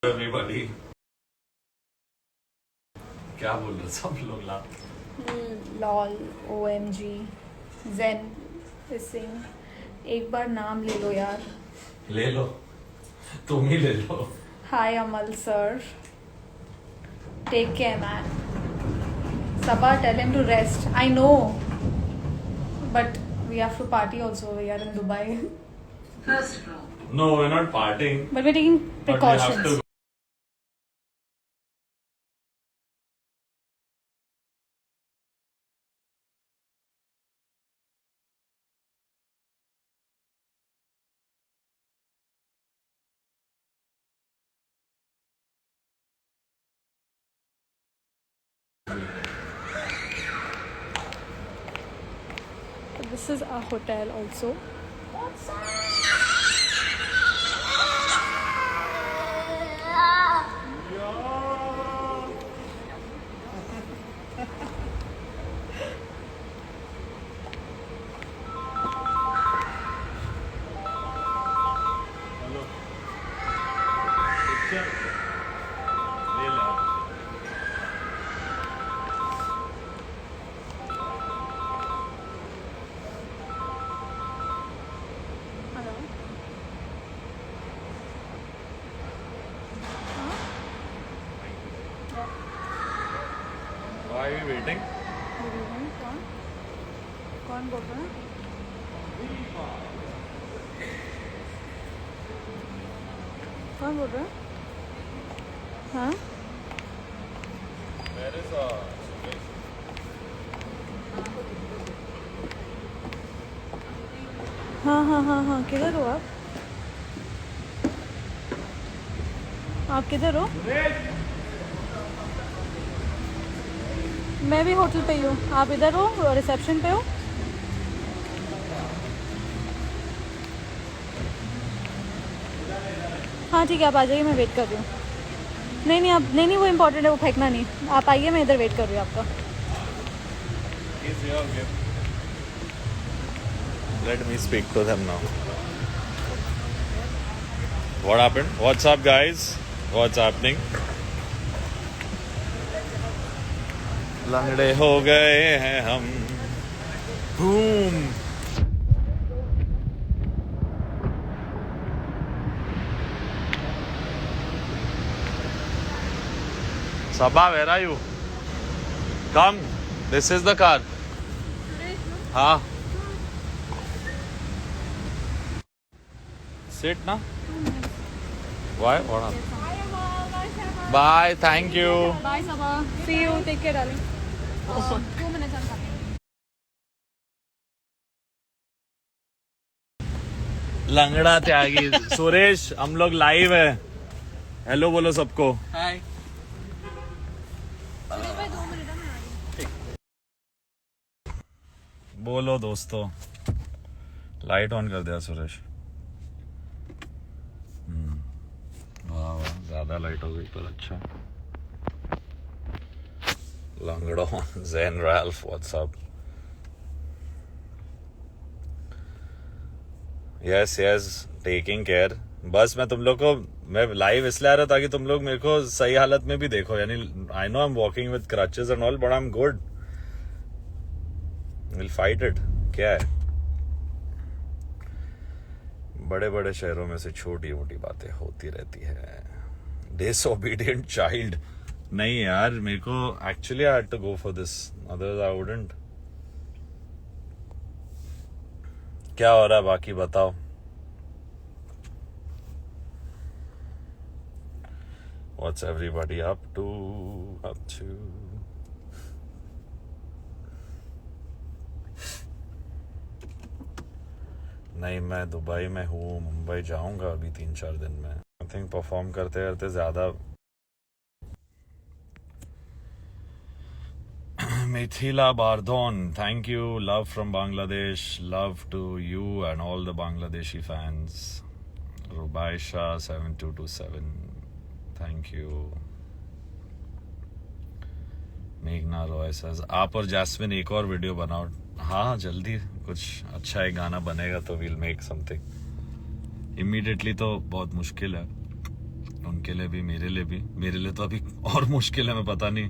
Everybody क्या बोल रहे सब लोग ला लॉल OMG zen पिसिंग एक बार नाम ले लो यार. ले लो तुम ही ले लो. Hi Amal sir. Take care man. Sabah, tell him to rest. I know. But we have to party also. We are in Dubai. First floor. No, we're not partying. But we're taking But we have precautions. to. This is our hotel also. Hello picture ले लो. Hello. Why are we waiting? Good evening. कौन बोल रहा है? कौन बोल रहा है? हाँ? Where is हाँ. किधर हो आप? आप किधर हो? मैं भी होटल पे ही हूँ. आप इधर हो रिसेप्शन पे हो? हाँ ठीक है आप आ जाइए मैं वेट कर रही हूँ. नहीं आप नहीं वो इम्पोर्टेंट है वो फेंकना नहीं. आप आइए मैं इधर वेट कर रही हूँ आपका. Is your gift? Let me speak to them now. What happened? What's up, guys? What's happening? लंगड़े हो गए हैं हम. Boom. Sabah, where are you? Come. This is the car. हाँ. Sit na. Why? What happened? Bye. Thank you. Bye Saba. See you. Take care darling. 2 minutes हम खाते हैं. लंगड़ा त्यागी. सुरेश हम लोग लाइव है. हेलो बोलो सबको. हाय. बोलो दोस्तों. लाइट ऑन कर दिया सुरेश. वाह वाह ज्यादा लाइट हो गई पर अच्छा. लंगड़ो Zen Ralph what's up. Yes taking care. बस मैं तुम लोग को मैं लाइव इसलिए आ रहा ताकि तुम लोग मेरे को सही हालत में भी देखो. यानी I know I am walking with crutches and all but I am good. Will fight it. क्या है बड़े बड़े शहरों में से छोटी मोटी बातें होती रहती है. Disobedient child. नहीं यार मेरे को actually I had to go for this otherwise I wouldn't. क्या हो रहा है बाकी बताओ. What's everybody up to? नहीं मैं दुबई में हूँ. मुंबई जाऊंगा अभी 3-4 दिन में. आई थिंक परफॉर्म करते करते ज्यादा. मिथिला बारदोन thank you. Love from Bangladesh. Love to you and all the Bangladeshi fans. Rubaisha 7227 thank you. मेघना रॉय says आप और जैस्मिन एक और वीडियो बनाओ. हाँ जल्दी कुछ अच्छा एक गाना बनेगा तो वील मेक समथिंग. इमीडिएटली तो बहुत मुश्किल है. उनके लिए भी मेरे लिए तो अभी और मुश्किल है, मैं पता नहीं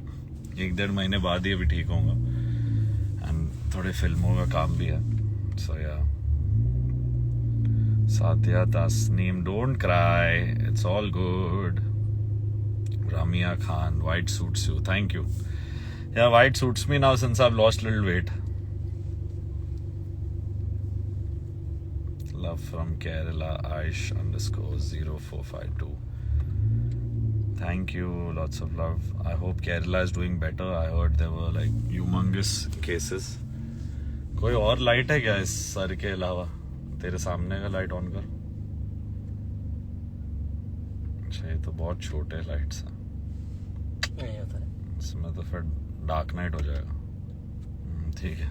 1-1.5 महीने बाद ही अभी ठीक होऊंगा, एंड थोड़े फिल्मों का काम भी है. सो या Sadia Tasneem, don't cry, it's all good. Ramia Khan, white suits you. Thank you. Yeah, white suits me now since I've lost little weight. Love from Kerala, Aish_0452. Thank you. Lots of love. I hope Kerala is doing better. I heard there were like humongous cases. कोई और light है क्या इस sir के अलावा? तेरे सामने का लाइट ऑन कर. अच्छा, ये तो बहुत छोटे लाइट्स हैं. नहीं होता है. इसमें तो फिर डार्क नाइट हो जाएगा. ठीक है.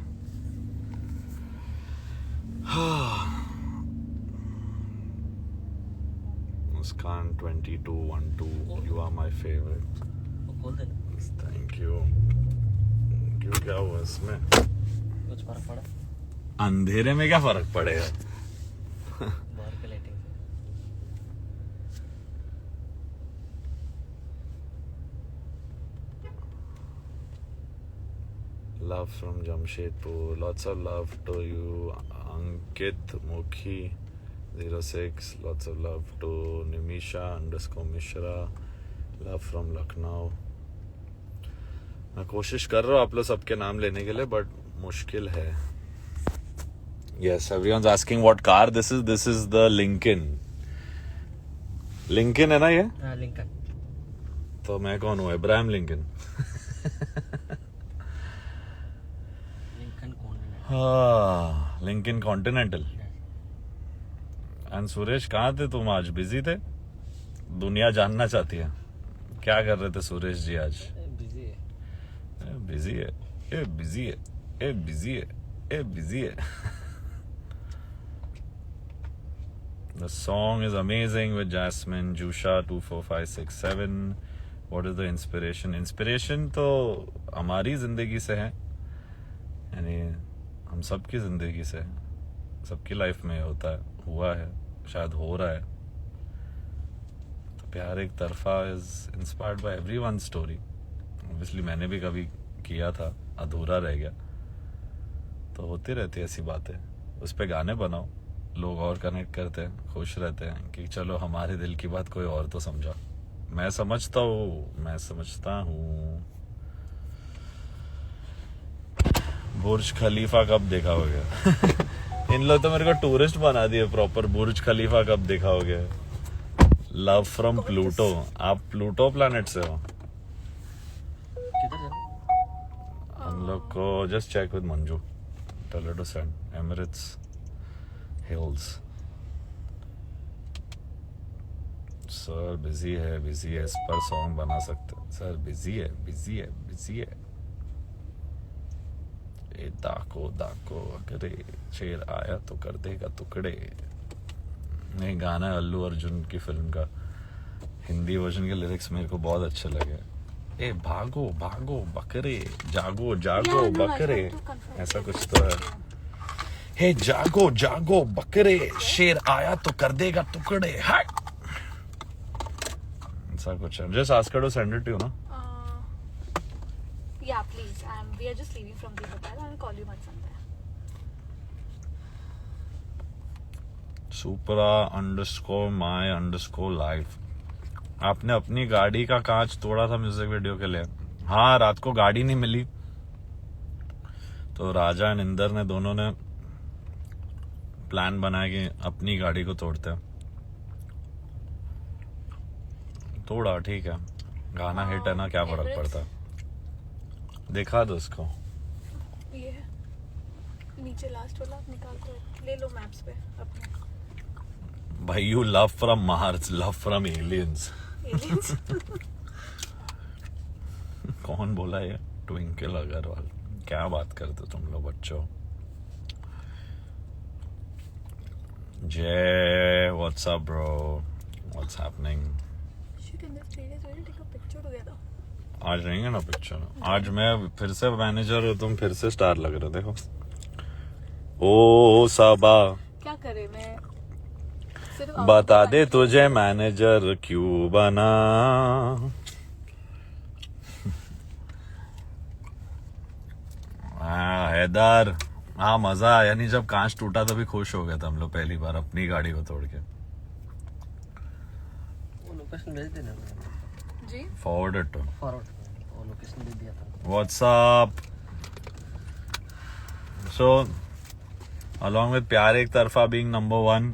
मुस्कान 2212, यू आर माय फेवरेट. वो खोल दे. Thank you. क्यों, क्या हुआ इसमें? कुछ फर्क पड़ा? अंधेरे में क्या फर्क पड़ेगा? बाहर के लाइटिंग से. Love from Jamshedpur. Lots of love to you, Ankit Mukhi 06. Lots of love to Nimisha_Mishra. Love from Lucknow. मैं कोशिश कर रहा हूँ आप लोग सबके नाम लेने के लिए, बट मुश्किल है. Yes, everyone's asking what car this is. This is the Lincoln. Lincoln है ना ये? हाँ, लिंकन. तो मैं कौन हूँ? इब्राहिम लिंकन. लिंकन कौन है? हाँ, लिंकन कॉन्टिनेंटल. एंड सुरेश, कहाँ थे तुम आज? बिजी थे? दुनिया जानना चाहती है क्या कर रहे थे सुरेश जी आज? बिजी है. बिजी है. ए बिजी है. ए बिजी है. ए बिजी है. The song is amazing with Jasmine. Jusha 24567. What is the inspiration? Inspiration तो हमारी जिंदगी से है, यानी हम सबकी जिंदगी से है. सबकी लाइफ में होता है, हुआ है, शायद हो रहा है. तो प्यार एक तरफा is inspired by everyone's story. Obviously मैंने भी कभी किया था, अधूरा रह गया. तो होती रहती है ऐसी बातें. उस पे गाने बनाओ, लोग और कनेक्ट करते हैं, खुश रहते हैं कि चलो हमारे दिल की बात कोई और तो समझा. मैं समझता हूँ. बुर्ज खलीफा कब देखा होगा? इन लोग तो मेरे को टूरिस्ट बना दिए प्रॉपर. बुर्ज खलीफा कब देखा होगा? Love from Pluto. आप प्लूटो प्लैनेट से हो? किधर जा? हम लोग को just check with Manju. Tell her to send Emirates Hills. Sir busy है. इस पर सॉन्ग बना सकते हैं सर? बिजी है. ए दाको अरे शेर आया तो कर देगा टुकड़े. नहीं, गाना है अल्लू अर्जुन की फिल्म का. हिंदी वर्जन के लिरिक्स मेरे को बहुत अच्छे लगे. ए भागो बकरे, जागो बकरे, ऐसा कुछ तो है. हे जागो बकरे, शेर आया तो कर देगा टुकड़े. हाय, ऐसा कुछ है. Just ask her to send it to you ना. Yeah, please. We are just leaving from the hotel. I'll call you once I'm there. Supra_my_life. आपने अपनी गाड़ी का कांच तोड़ा था म्यूजिक वीडियो के लिए. हाँ, रात को गाड़ी नहीं मिली तो राजा एंड इंदर ने दोनों ने प्लान बनाया कि अपनी गाड़ी को तोड़ते हैं. तोड़ा, ठीक है, गाना हिट है ना, क्या फर्क पड़ता है. दिखा दो उसको. ये है नीचे लास्ट वाला, आप निकाल कर ले लो मैप्स पे अपने. भाई, you love from Mars, love from aliens. कौन बोला ये? ट्विंकल अग्रवाल. क्या बात करते हो तुम लोग बच्चों. जय, what's up bro, what's happening. आज रहेंगे ना पिक्चर. आज मैं फिर से मैनेजर हूँ, तुम फिर से स्टार लग रहे. देखो, ओ साबा, क्या करे मैं. सिर्फ बता दे तुझे मैनेजर क्यों बना। हैदर, हाँ मजा आया नहीं, जब कांच टूटा तो भी खुश हो गए थे हम लोग पहली बार अपनी गाड़ी को तोड़ के। वो लोकेशन भेज देना मैंने। जी फॉरवर्ड टू फॉरवर्ड वो लोकेशन दे दिया था। व्हाट्सअप। सो अलॉन्ग विद प्यार एक तरफा बीइंग नंबर 1,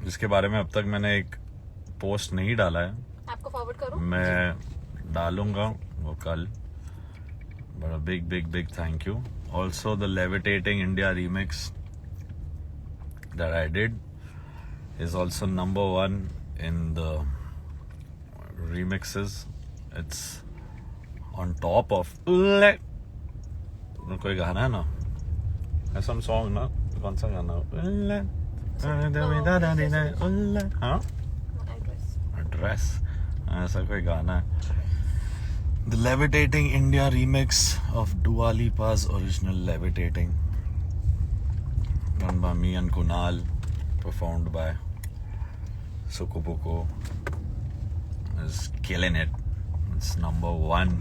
जिसके बारे में अब तक मैंने एक पोस्ट नहीं डाला है, आपको फॉरवर्ड करूं? मैं डालूंगा वो कल। But a big thank you. Also the Levitating India remix that I did is also number 1 in the remixes. It's on top of कोई गाना है ना, some song ना, कौन सा गाना? हाँ, Address, ऐसा कोई गाना है। The Levitating India remix of Dua Lipa's original Levitating, done by me and Kunal, performed by Sukupuko, is killing it. It's number 1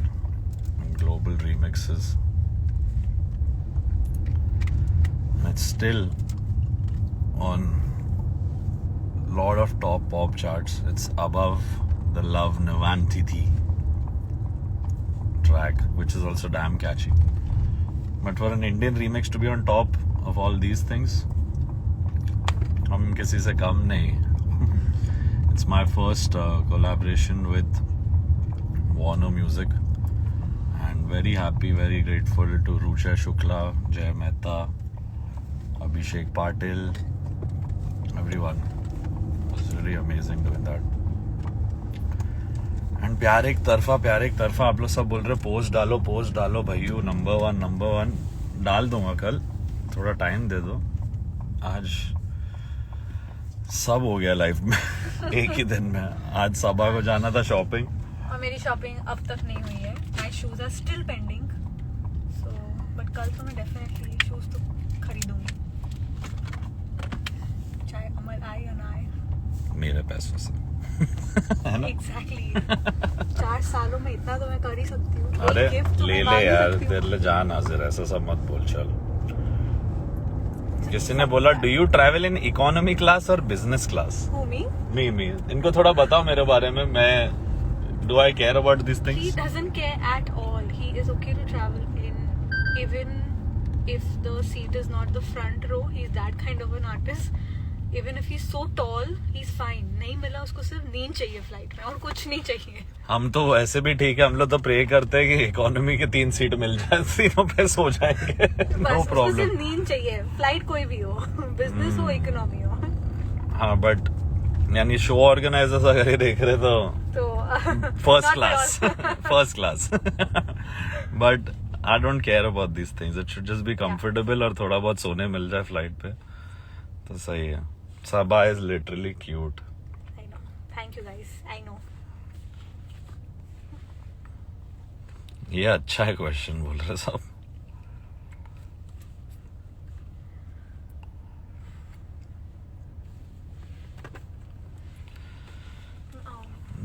in global remixes. And it's still on lot of top pop charts. It's above the Love Navantiti track, which is also damn catchy. But for an Indian remix to be on top of all these things, हम किसी से कम नहीं. It's my first collaboration with Warner Music, and very happy, very grateful to Rucha Shukla, Jay Mehta, Abhishek Patil, everyone. It was really amazing doing that. And प्यार एक तरफा आप लोग सब बोल रहे पोस्ट डालो भैयू, नंबर वन डाल दूंगा कल, थोड़ा टाइम दे दो। आज सब हो गया लाइफ में एक ही दिन में। आज सबा को जाना था शॉपिंग, और मेरी शॉपिंग अब तक नहीं हुई है। My shoes are still pending, so but कल तो मैं डेफिनेटली शूज तो खरीदूंगी, चाहे अमर आए या ना आए। मेरे पैसों से। एग्जैक्टली 4 सालों में इतना तो मैं कर ही सकती हूँ। अरे गिफ्ट तो ले मैं ले डाल ही यार, सकती हूँ। तेरे लिए जान हाजिर, ऐसा सब मत बोल। चल, किसी ने बोला do you travel in economy class और बिजनेस क्लास? Who, me? मी इनको थोड़ा बताओ मेरे बारे में। मैं do I care about this He things? doesn't care at all. He is okay to travel in, even if the seat is not the front row. He's that kind of an artist. Even if he's so tall, he's fine. नहीं मिला उसको, सिर्फ नींद चाहिए flight में और कुछ नहीं चाहिए। हम तो वैसे भी ठीक है, हम लोग तो प्रे करते हैं कि इकोनॉमी की 3 सीट मिल जाए, तीनों पे सो जाएंगे। बस नो उसको प्रॉब्लम। सिर्फ नींद चाहिए, फ्लाइट कोई भी हो, बिजनेस हो इकोनॉमी हो। हाँ बट यानी शो ऑर्गेनाइजर्स अगर ये देख रहे तो first class but I don't care about this things. It should just be comfortable और थोड़ा बहुत सोने मिल जाए फ्लाइट पे तो सही है। Saba is literally cute. I know. Thank you guys. I know. ये अच्छा है क्वेश्चन बोल रहे सब।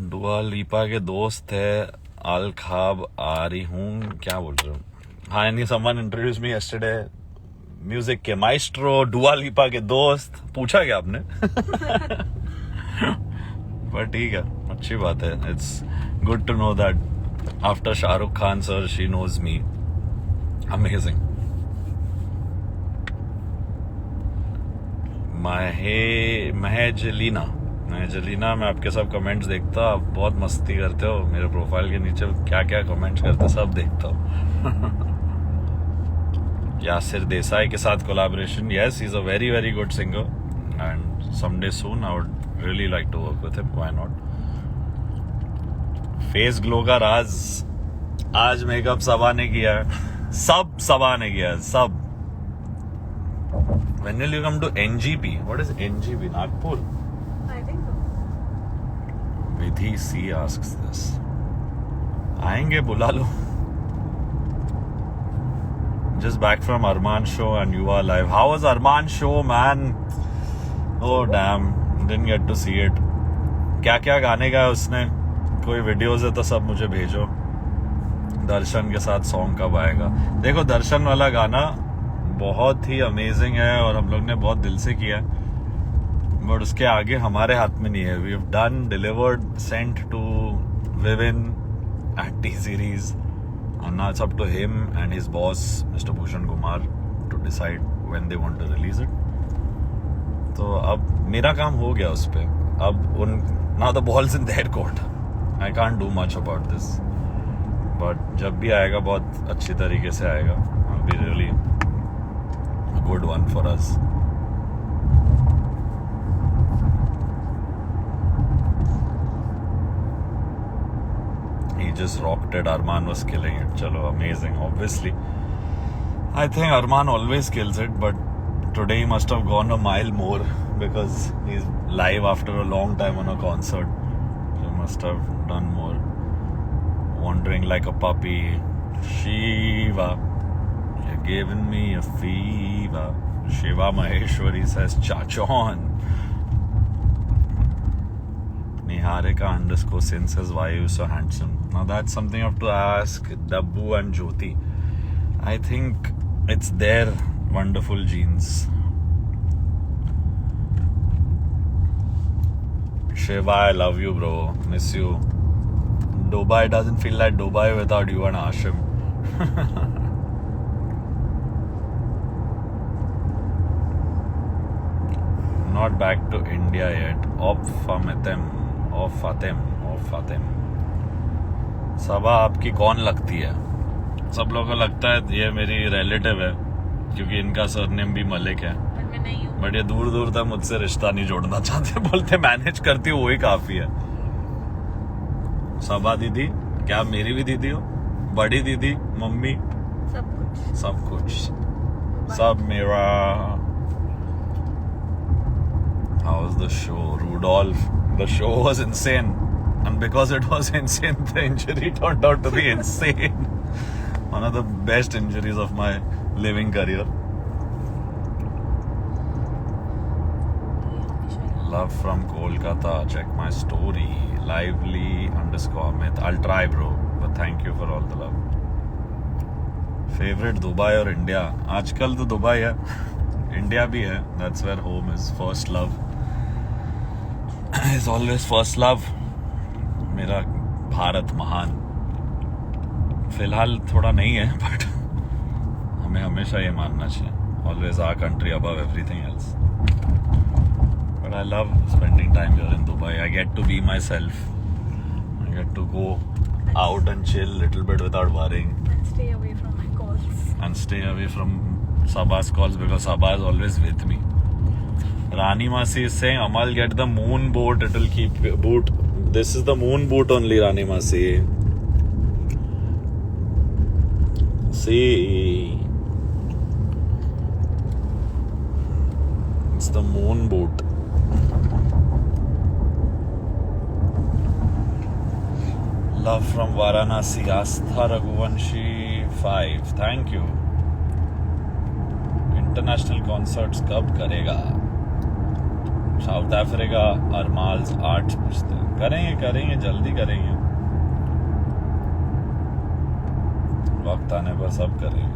दुआ लीपा के दोस्त है अल खाब आ रही हूँ, क्या बोल रहे हो? हाँ, यानी someone introduce me yesterday, music के माइस्ट्रो, दुआ लीपा के दोस्त। पूछा क्या आपने? पर ठीक है, अच्छी बात है। It's good to know that after Shahrukh Khan sir she knows me. Amazing. Mahjalina, मैं आपके सब कमेंट्स देखता हूँ। आप बहुत मस्ती करते हो, मेरे प्रोफाइल के नीचे क्या क्या कमेंट्स करते सब देखता हूँ। यासिर देसाई के साथ collaboration, yes, he is a very very good singer and someday soon I would really like to work with him, why not. Face glow का राज, आज मेकअप सबा ने किया है, सब सबा ने किया है, सब। When will you come to NGP? What is NGP? Nagpur? I think so. Vidhi C asks this. आएंगे, बुला लो। Just back from Arman show and you are live. How was Arman show, man? Oh damn, Didn't get to see it. क्या क्या गाने गाया उसने, कोई videos है तो सब मुझे भेजो. दर्शन के साथ सॉन्ग कब आएगा? देखो दर्शन वाला गाना बहुत ही अमेजिंग है और हम लोग ने बहुत दिल से किया, बट उसके आगे हमारे हाथ में नहीं है. We have done, delivered, sent to Vivin at T Series, and now it's up to him and his boss Mr. Bhushan Kumar to decide when they want to release it. तो अब मेरा काम हो गया उस पे. अब now the ball's in their court. I can't do much about this. But जब भी आएगा बहुत अच्छी तरीके से आएगा. It'll be really a good one for us. He just rocked it. Arman was killing it. Chalo, amazing. Obviously, I think Arman always kills it, but today he must have gone a mile more because he's live after a long time on a concert. He must have done more. Wandering like a puppy. Shiva, you're giving me a fever. Shiva Maheshwari says, Chachon. Niharika _ says, why are you so handsome? Now that's something I have to ask Dabbu and Jyoti. I think it's their wonderful genes. Shiva, I love you, bro. Miss you. Dubai doesn't feel like Dubai without you and Ashim. Not back to India yet. Of Fatem. सबा आपकी कौन लगती है? सब लोगों को लगता है ये मेरी रिलेटिव है क्योंकि इनका सरनेम भी मलिक है, बट ये दूर दूर तक मुझसे रिश्ता नहीं जोड़ना चाहते. बोलते मैनेज करती हूँ वही काफी है. सबा दीदी, क्या मेरी भी दीदी हो? बड़ी दीदी, मम्मी, सब कुछ सब मेरा. How was the show? Rudolph. The show was insane. And because it was insane, the injury turned out to be insane. One of the best injuries of my living career. Love from Kolkata. Check my story. Lively_Amit. I'll try, bro. But thank you for all the love. Favorite Dubai or India? आजकल तो Dubai है. India भी है. That's where home is. First love is always first love. मेरा भारत महान. फिलहाल थोड़ा नहीं है, बट हमें हमेशा ये मानना चाहिए. Always our country above everything else. But I love spending time here in Dubai. I get to be myself. I get to go out and chill a little bit without worrying. And stay away from my calls. And stay away from Sabah's calls because Sabah is always with me. Rani Masi is saying, Amal, get the moon boat. It will keep boot. This is the moon boot only, Rani Masi. See. It's the moon boot. Love from Varanasi. Astha Raghuvanshi 5. Thank you. International concerts कब करेगा? South Africa अरमाल्स arts पूछते हैं. करेंगे जल्दी करेंगे. वक्त आने पर सब करेंगे.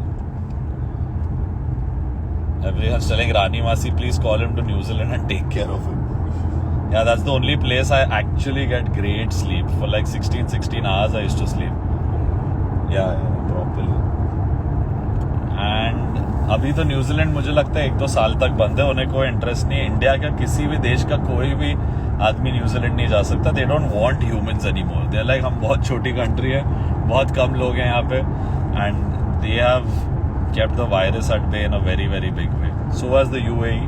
Everyone's telling Rani Masi, please call him to New Zealand and take care of him. Yeah, that's the only place I actually get great sleep. For like 16 hours I used to sleep. Yeah, properly. And अभी तो New Zealand मुझे लगता है 1-2 साल तक बंद है. उन्हें कोई इंटरेस्ट नहीं है. इंडिया का किसी भी देश का कोई भी आदमी न्यूजीलैंड नहीं जा सकता. They don't want humans anymore. They are like, हम बहुत छोटी कंट्री है, बहुत कम लोग हैं यहाँ पे, and they have kept the virus at bay in a very very big way. So has the UAE,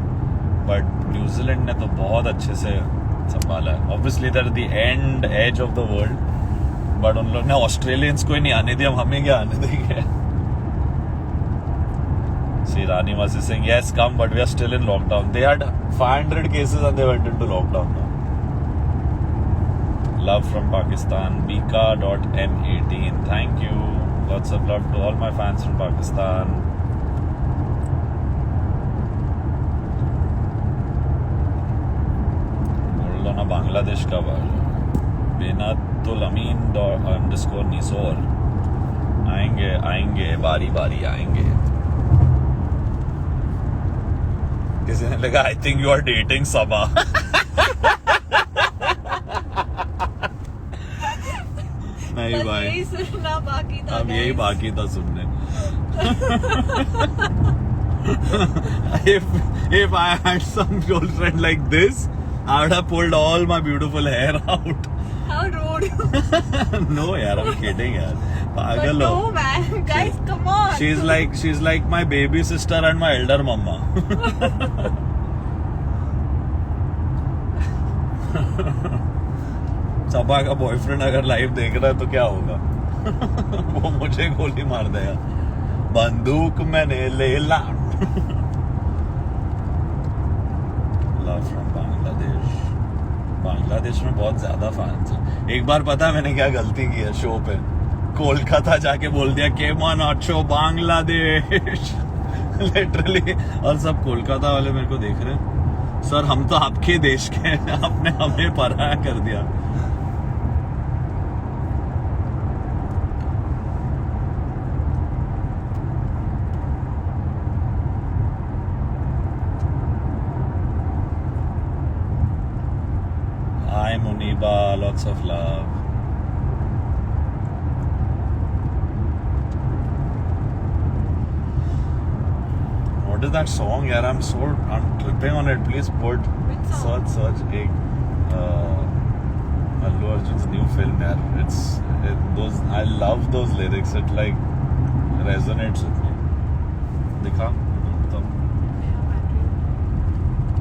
but New Zealand ने तो बहुत अच्छे से संभाला है. Obviously they're the end edge of the world, but उन लोग ने ऑस्ट्रेलियंस को ही नहीं आने दिया. हमें क्या आने देंगे? See, Rani was saying, yes, come, but we are still in lockdown. They had 500 cases and they went into lockdown now. Love from Pakistan. Bika.m18. Thank you. Lots of love to all my fans from Pakistan. ना बांग्लादेश का बेनातुल अमीन _ निसोर आएंगे बारी बारी आएंगे. किसी ने लगा I think you are dating Saba. नहीं भाई, यही सुनना बाकी था. अब यही बाकी था सुनने. if I had some girlfriend like this, I would have pulled all my beautiful hair out. How rude. No यार, I'm kidding यार. But पागल no हो. man, guys, come on. She's like my baby sister and my elder mama. सबा का boyfriend अगर live देख रहा है तो क्या होगा? वो मुझे गोली मार देगा. बंदूक मैंने ले ला. Love from Bangladesh. बांग्लादेश में बहुत ज्यादा फैंस हैं. एक बार पता है मैंने क्या गलती की है शो पे? कोलकाता जाके बोल दिया के नॉट शो बांग्लादेश. लिटरली. और सब कोलकाता वाले मेरे को देख रहे हैं. सर हम तो आपके देश के हैं, आपने हमें पराया कर दिया. Hi Muniba, lots of love. What is that song, yaar? I'm tripping on it. Please put Which song? search Allu Arjun's new film, yaar. I love those lyrics. It like resonates with me. Dikha.